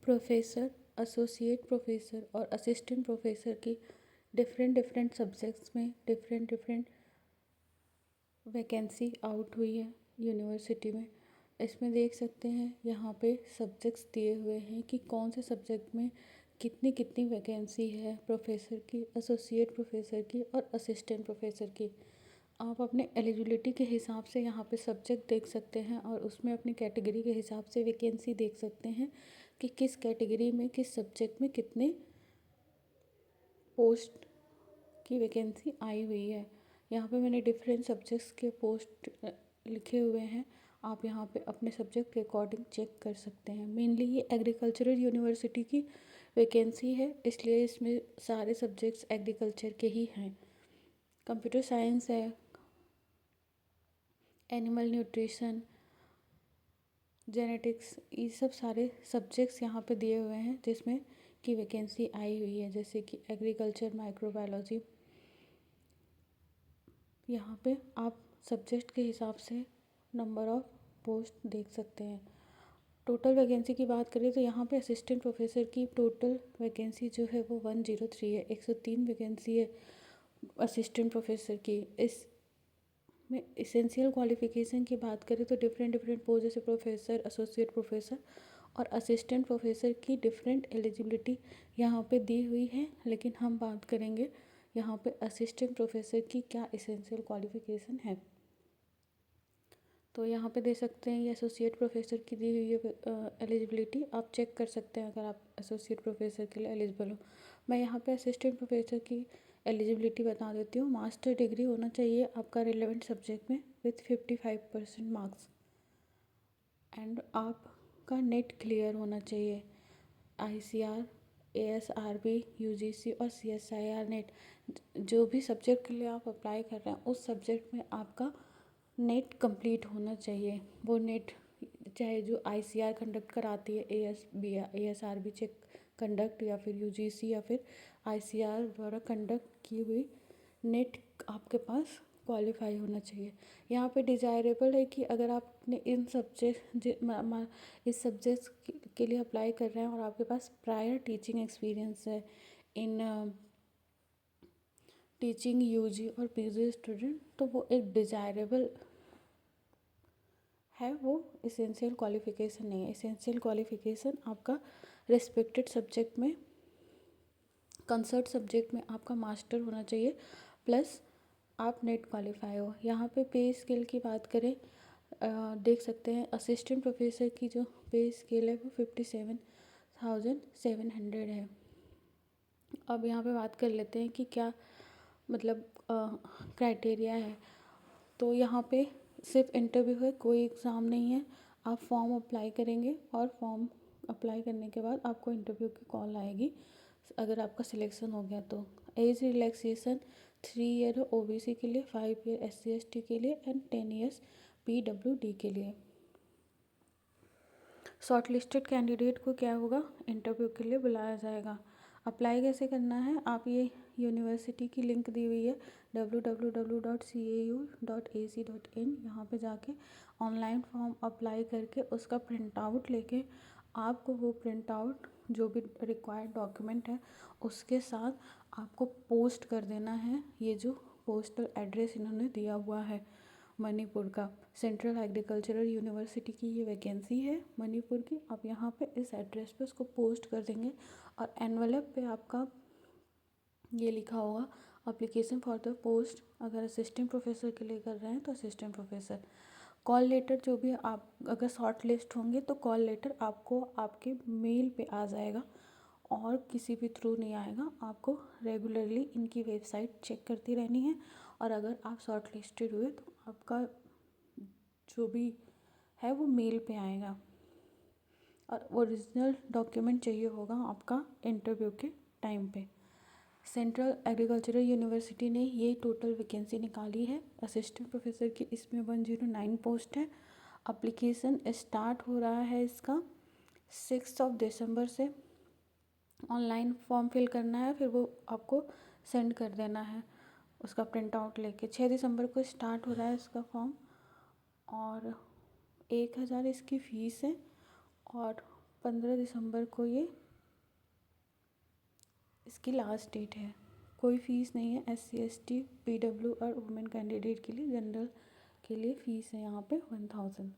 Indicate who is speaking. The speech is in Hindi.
Speaker 1: प्रोफेसर, एसोसिएट प्रोफेसर और असिस्टेंट प्रोफेसर की डिफरेंट सब्जेक्ट्स में डिफरेंट वैकेंसी आउट हुई है यूनिवर्सिटी में। इसमें देख सकते हैं यहाँ पे सब्जेक्ट्स दिए हुए हैं कि कौन से सब्जेक्ट में कितनी कितनी वैकेंसी है प्रोफेसर की, एसोसिएट प्रोफेसर की और असिस्टेंट प्रोफेसर की। आप अपने एलिजिबिलिटी के हिसाब से यहाँ पे सब्जेक्ट देख सकते हैं और उसमें अपनी कैटेगरी के हिसाब से वैकेंसी देख सकते हैं कि किस कैटेगरी में किस सब्जेक्ट में कितने पोस्ट की वैकेंसी आई हुई है। यहाँ पे मैंने डिफरेंट सब्जेक्ट्स के पोस्ट लिखे हुए हैं, आप यहाँ पे अपने सब्जेक्ट के अकॉर्डिंग चेक कर सकते हैं। मेनली ये एग्रीकल्चरल यूनिवर्सिटी की वैकेंसी है, इसलिए इसमें सारे सब्जेक्ट्स एग्रीकल्चर के ही हैं। कंप्यूटर साइंस है, एनिमल न्यूट्रिशन, जेनेटिक्स, ये सब सारे सब्जेक्ट्स यहाँ पे दिए हुए हैं जिसमें की वैकेंसी आई हुई है। जैसे कि एग्रीकल्चर, माइक्रोबायोलॉजी, यहाँ पे आप सब्जेक्ट के हिसाब से नंबर ऑफ पोस्ट देख सकते हैं। टोटल वैकेंसी की बात करें तो यहाँ पे असिस्टेंट प्रोफेसर की टोटल वैकेंसी जो है वो 103 है, 103 वैकेंसी है असिस्टेंट प्रोफेसर की। इस में इसेंशियल क्वालिफ़िकेशन की बात करें तो डिफरेंट पोस्ट जैसे प्रोफेसर, एसोसिएट प्रोफेसर और असिस्टेंट प्रोफेसर की डिफरेंट एलिजिबिलिटी यहाँ पे दी हुई है। लेकिन हम बात करेंगे यहाँ पे असिस्टेंट प्रोफेसर की क्या इसेंशियल क्वालिफ़िकेशन है। तो यहाँ पे दे सकते हैं ये एसोसिएट प्रोफेसर की दी हुई है एलिजिबिलिटी, आप चेक कर सकते हैं अगर आप एसोसिएट प्रोफेसर के लिए एलिजिबल हो। मैं यहाँ पे असिस्टेंट प्रोफेसर की एलिजिबिलिटी बता देती हूँ। मास्टर डिग्री होना चाहिए आपका रिलेवेंट सब्जेक्ट में विथ 55% मार्क्स एंड आपका नेट क्लियर होना चाहिए। ICR, ASRB, UGC और CSIR नेट, जो भी सब्जेक्ट के लिए आप अप्लाई कर रहे हैं उस सब्जेक्ट में आपका नेट कंप्लीट होना चाहिए। वो नेट चाहे जो ICR कंडक्ट कराती है, ASRB चेक कंडक्ट या फिर UGC या फिर ICR द्वारा कंडक्ट की हुई नेट आपके पास क्वालिफाई होना चाहिए। यहाँ पे डिज़ायरेबल है कि अगर आपने इन इस सब्जेक्ट के लिए अप्लाई कर रहे हैं और आपके पास प्रायर टीचिंग एक्सपीरियंस है इन टीचिंग UG और PG स्टूडेंट, तो वो एक डिज़ायरेबल है, वो इसेंशियल क्वालिफ़िकेशन नहीं है। इसेंशियल क्वालिफ़िकेशन आपका रिस्पेक्टेड सब्जेक्ट में, कंसर्ट सब्जेक्ट में आपका मास्टर होना चाहिए प्लस आप नेट क्वालिफाई हो। यहाँ पे पे स्केल की बात करें, देख सकते हैं असिस्टेंट प्रोफेसर की जो पे स्केल है वो 57,700 है। अब यहाँ पे बात कर लेते हैं कि क्या मतलब क्राइटेरिया है। तो यहाँ पे सिर्फ इंटरव्यू है, कोई एग्ज़ाम नहीं है। आप फॉर्म अप्लाई करेंगे और फॉर्म अप्लाई करने के बाद आपको इंटरव्यू की कॉल आएगी अगर आपका सिलेक्शन हो गया तो। एज रिलैक्सेशन 3 ईयर OBC के लिए, 5 ईयर SC ST के लिए एंड 10 ईयर्स PWD के लिए। शॉर्ट लिस्टेड कैंडिडेट को क्या होगा, इंटरव्यू के लिए बुलाया जाएगा। अप्लाई कैसे करना है, आप ये यूनिवर्सिटी की लिंक दी हुई है www.cau.ac.in, यहाँ पे जाके ऑनलाइन फॉर्म अप्लाई करके उसका प्रिंट आउट लेके आपको वो प्रिंट आउट जो भी रिक्वायर्ड डॉक्यूमेंट है उसके साथ आपको पोस्ट कर देना है। ये जो पोस्टल एड्रेस इन्होंने दिया हुआ है मणिपुर का, सेंट्रल एग्रीकल्चरल यूनिवर्सिटी की ये वैकेंसी है मणिपुर की, आप यहाँ पे इस एड्रेस पे उसको पोस्ट कर देंगे और एनवलप पे आपका ये लिखा होगा अप्लीकेशन फॉर द पोस्ट। अगर असिस्टेंट प्रोफेसर के लिए कर रहे हैं तो असिस्टेंट प्रोफेसर। कॉल लेटर जो भी आप अगर शॉर्ट लिस्ट होंगे तो कॉल लेटर आपको आपके मेल पे आ जाएगा और किसी भी थ्रू नहीं आएगा। आपको रेगुलरली इनकी वेबसाइट चेक करती रहनी है और अगर आप शॉर्ट लिस्टेड हुए तो आपका जो भी है वो मेल पे आएगा और ओरिजिनल डॉक्यूमेंट चाहिए होगा आपका इंटरव्यू के टाइम पे। सेंट्रल एग्रीकल्चरल यूनिवर्सिटी ने ये टोटल वैकेंसी निकाली है असिस्टेंट प्रोफेसर की, इसमें 109 पोस्ट है। अप्लीकेशन स्टार्ट हो रहा है इसका 6 दिसंबर से। ऑनलाइन फॉर्म फिल करना है, फिर वो आपको सेंड कर देना है उसका प्रिंट आउट लेके। 6 दिसंबर को स्टार्ट हो रहा है इसका फॉर्म और 1000 इसकी फ़ीस है और 15 दिसंबर को ये इसकी लास्ट डेट है। कोई फ़ीस नहीं है। SC ST PW और वुमेन कैंडिडेट के लिए, जनरल के लिए फ़ीस है यहाँ पे 1000।